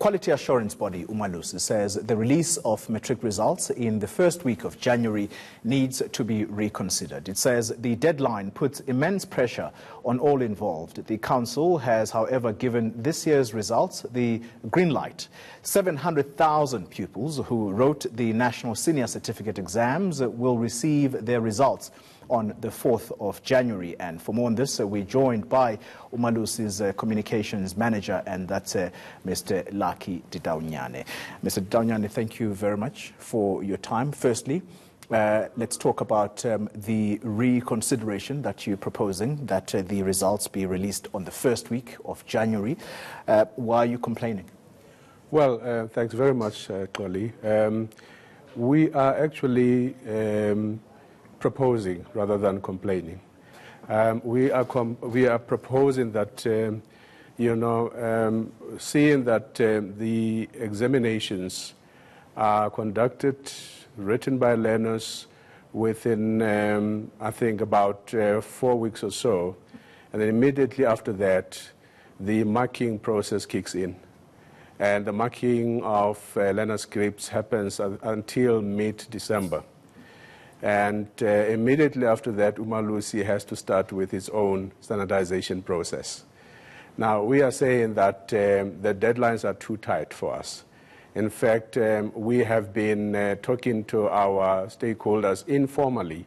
quality assurance body, Umalusi, says the release of matric results in the first week of January needs to be reconsidered. It says the deadline puts immense pressure on all involved. The council has, however, given this year's results the green light. 700,000 pupils who wrote the National Senior Certificate exams will receive their results on the 4th of January. And for more on this, we're joined by Umalusi's communications manager, and that's Mr. Ditaunyane. Mr. Ditaunyane, thank you very much for your time. Firstly, let's talk about the reconsideration that you're proposing, that the results be released on the first week of January. Why are you complaining? Well, thanks very much, Xoli. We are actually proposing rather than complaining. We are proposing that, seeing that the examinations are conducted, written by learners within, I think, about 4 weeks or so, and then immediately after that, the marking process kicks in. And the marking of learner scripts happens until mid-December. And immediately after that, Umalusi has to start with its own standardization process. Now, we are saying that the deadlines are too tight for us. In fact, we have been talking to our stakeholders informally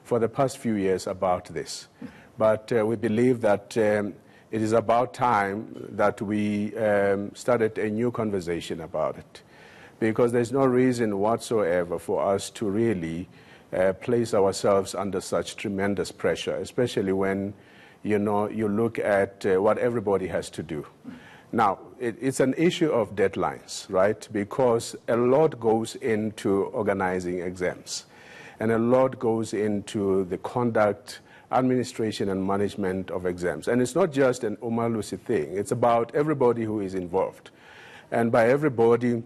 for the past few years about this. But we believe that it is about time that we started a new conversation about it, because there's no reason whatsoever for us to really place ourselves under such tremendous pressure, especially when, you look at what everybody has to do. Now, it's an issue of deadlines, right? Because a lot goes into organizing exams, and a lot goes into the conduct, administration, and management of exams. And it's not just an Umalusi thing. It's about everybody who is involved. And by everybody,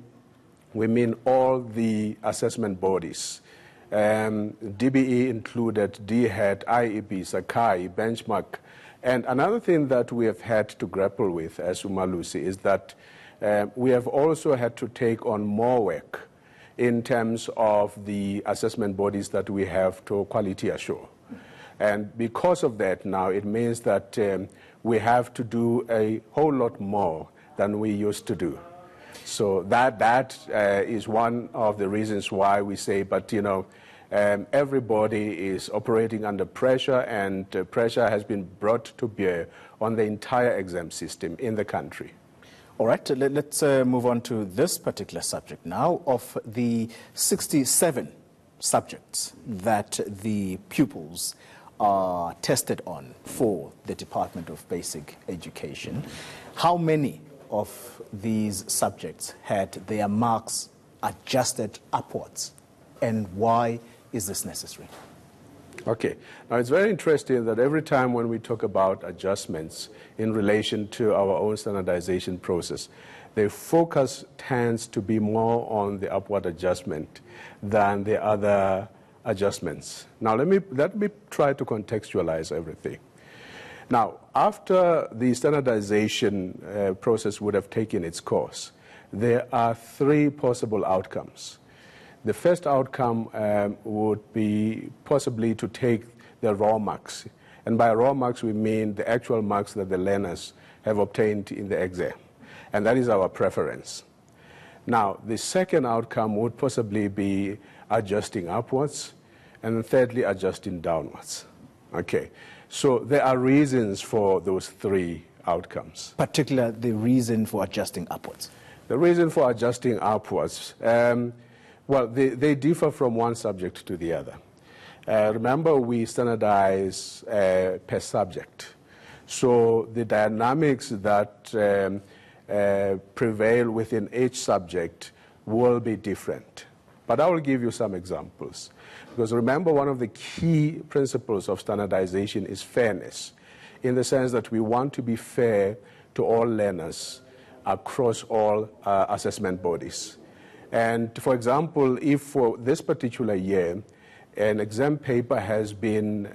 we mean all the assessment bodies. DBE included, DHET, IEB, Sakai, Benchmark. And another thing that we have had to grapple with as Umalusi is that we have also had to take on more work in terms of the assessment bodies that we have to quality assure. And because of that now, it means that we have to do a whole lot more than we used to do. So that is one of the reasons why we say, but everybody is operating under pressure, and pressure has been brought to bear on the entire exam system in the country. All right, let's move on to this particular subject now. Of the 67 subjects that the pupils are tested on for the Department of Basic Education, how many of these subjects had their marks adjusted upwards, and why is this necessary? Okay. Now, it's very interesting that every time when we talk about adjustments in relation to our own standardization process, the focus tends to be more on the upward adjustment than the other adjustments. Now, let me try to contextualize everything. Now, after the standardization process would have taken its course, there are 3 possible outcomes. The first outcome would be possibly to take the raw marks. And by raw marks, we mean the actual marks that the learners have obtained in the exam. And that is our preference. Now, the second outcome would possibly be adjusting upwards, and thirdly, adjusting downwards. Okay. So there are reasons for those 3 outcomes. Particularly the reason for adjusting upwards. The reason for adjusting upwards, well, they differ from one subject to the other. Remember, we standardize per subject. So the dynamics that prevail within each subject will be different. But I will give you some examples. Because remember, one of the key principles of standardization is fairness, in the sense that we want to be fair to all learners across all assessment bodies. And for example, if for this particular year, an exam paper has been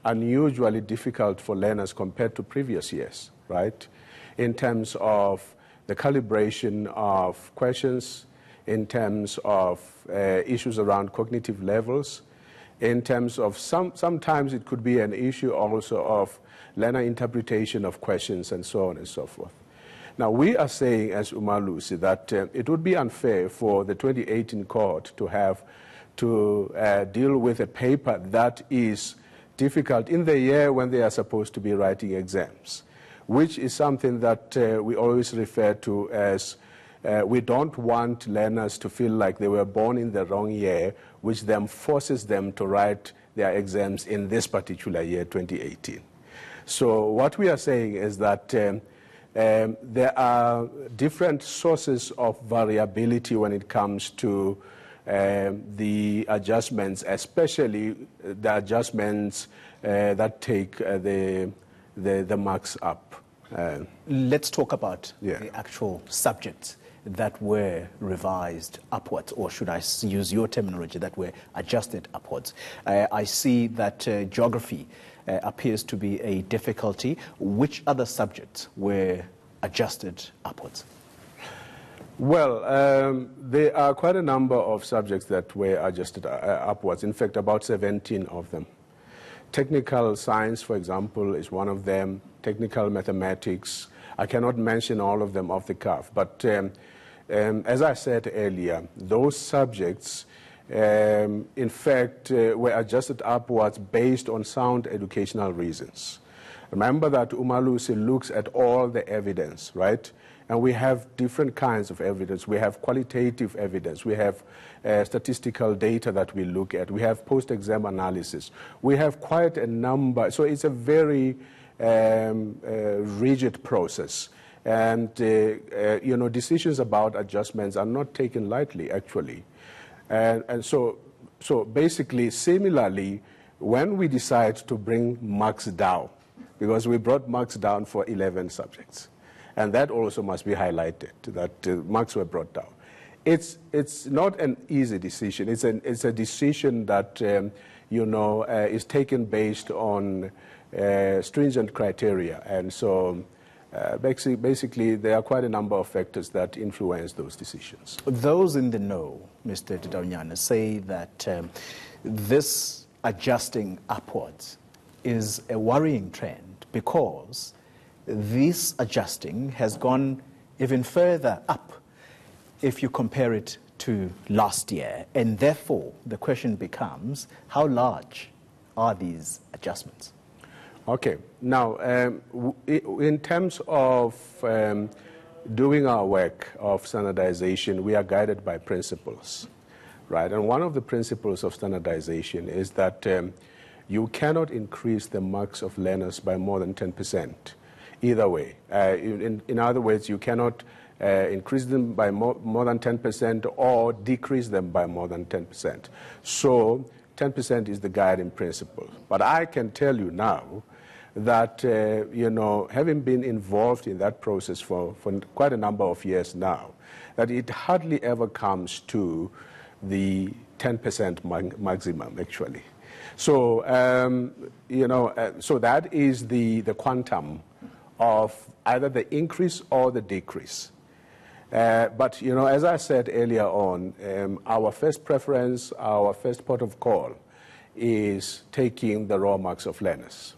unusually difficult for learners compared to previous years, right? In terms of the calibration of questions in terms of issues around cognitive levels, in terms of sometimes it could be an issue also of learner interpretation of questions and so on and so forth. Now, we are saying as Umalusi that it would be unfair for the 2018 cohort to have to deal with a paper that is difficult in the year when they are supposed to be writing exams, which is something that we always refer to as we don't want learners to feel like they were born in the wrong year, which then forces them to write their exams in this particular year, 2018. So what we are saying is that there are different sources of variability when it comes to the adjustments, especially the adjustments that take the marks up. Let's talk about Yeah. the actual subjects that were revised upwards, or should I use your terminology, that were adjusted upwards. I see that geography appears to be a difficulty. Which other subjects were adjusted upwards? Well, there are quite a number of subjects that were adjusted upwards, in fact, about 17 of them. Technical science, for example, is one of them. Technical mathematics. I cannot mention all of them off the cuff, but as I said earlier, those subjects, in fact, were adjusted upwards based on sound educational reasons. Remember that Umalusi looks at all the evidence, right? And we have different kinds of evidence. We have qualitative evidence. We have statistical data that we look at. We have post-exam analysis. We have quite a number. So it's a very rigid process. And, decisions about adjustments are not taken lightly, actually. And so basically, similarly, when we decide to bring marks down, because we brought marks down for 11 subjects, and that also must be highlighted, that marks were brought down. It's not an easy decision. It's a decision that, is taken based on stringent criteria. And so basically, there are quite a number of factors that influence those decisions. Those in the know, Mr. Ditaunyane, say that this adjusting upwards is a worrying trend because this adjusting has gone even further up if you compare it to last year. And therefore, the question becomes, how large are these adjustments? Okay. Now, in terms of doing our work of standardization, we are guided by principles, right? And one of the principles of standardization is that you cannot increase the marks of learners by more than 10%. Either way. In other words, you cannot increase them by more than 10% or decrease them by more than 10%. So 10% is the guiding principle. But I can tell you now that, having been involved in that process for quite a number of years now, that it hardly ever comes to the 10% maximum, actually. So, so that is the quantum of either the increase or the decrease. But, as I said earlier on, our first preference, our first port of call is taking the raw marks of learners.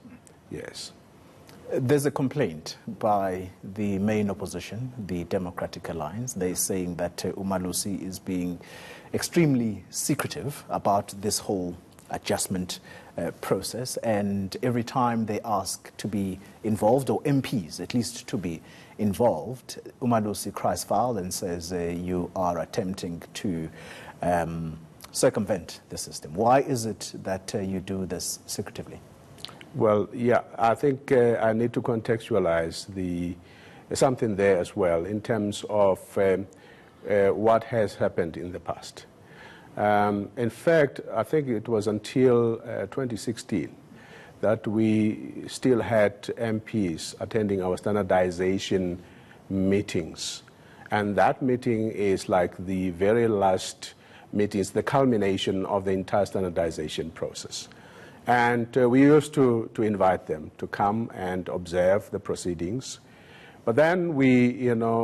Yes. There's a complaint by the main opposition, the Democratic Alliance. They're saying that Umalusi is being extremely secretive about this whole adjustment process, and every time they ask to be involved, or MPs at least to be involved, Umalusi cries foul and says you are attempting to circumvent the system. Why is it that you do this secretively? Well, yeah, I think I need to contextualize something there as well in terms of what has happened in the past. In fact, I think it was until 2016 that we still had MPs attending our standardization meetings. And that meeting is like the very last meeting, it's the culmination of the entire standardization process. And we used to invite them to come and observe the proceedings. But then we,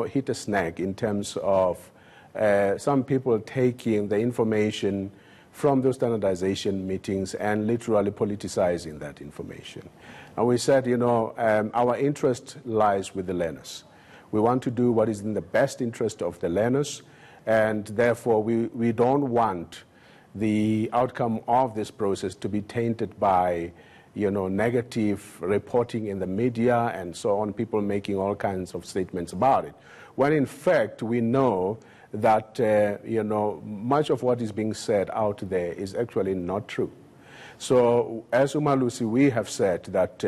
hit a snag in terms of some people taking the information from those standardization meetings and literally politicizing that information. And we said, our interest lies with the learners. We want to do what is in the best interest of the learners, and therefore we don't want the outcome of this process to be tainted by negative reporting in the media and so on, people making all kinds of statements about it. When in fact we know that much of what is being said out there is actually not true. So as Umalusi, we have said that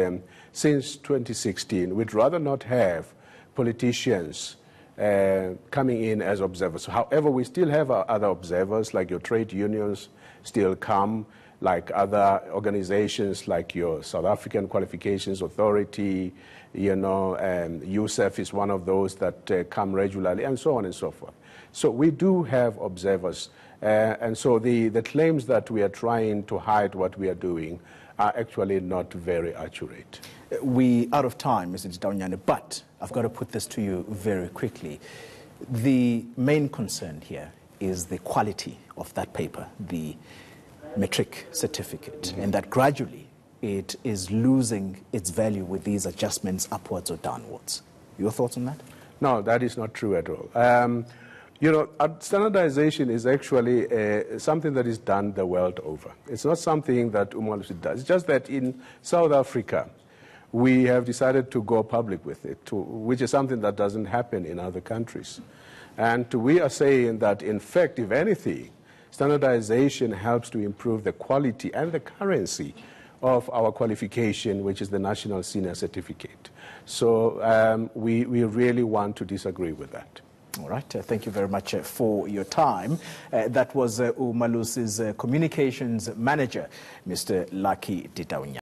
since 2016, we'd rather not have politicians coming in as observers. However, we still have other observers, like your trade unions still come, like other organizations like your South African Qualifications Authority, USEF is one of those that come regularly, and so on and so forth. So we do have observers, and so the claims that we are trying to hide what we are doing are actually not very accurate. We out of time, Mr. Ditaunyane, but I've got to put this to you very quickly. The main concern here is the quality of that paper, the matric certificate, and that gradually it is losing its value with these adjustments upwards or downwards. Your thoughts on that? No, that is not true at all. Standardization is actually something that is done the world over. It's not something that Umalusi does. It's just that in South Africa, we have decided to go public with it, which is something that doesn't happen in other countries. And we are saying that, in fact, if anything, standardization helps to improve the quality and the currency of our qualification, which is the National Senior Certificate. So we really want to disagree with that. All right. Thank you very much for your time. That was Umalusi's communications manager, Mr. Lucky Ditaunyane.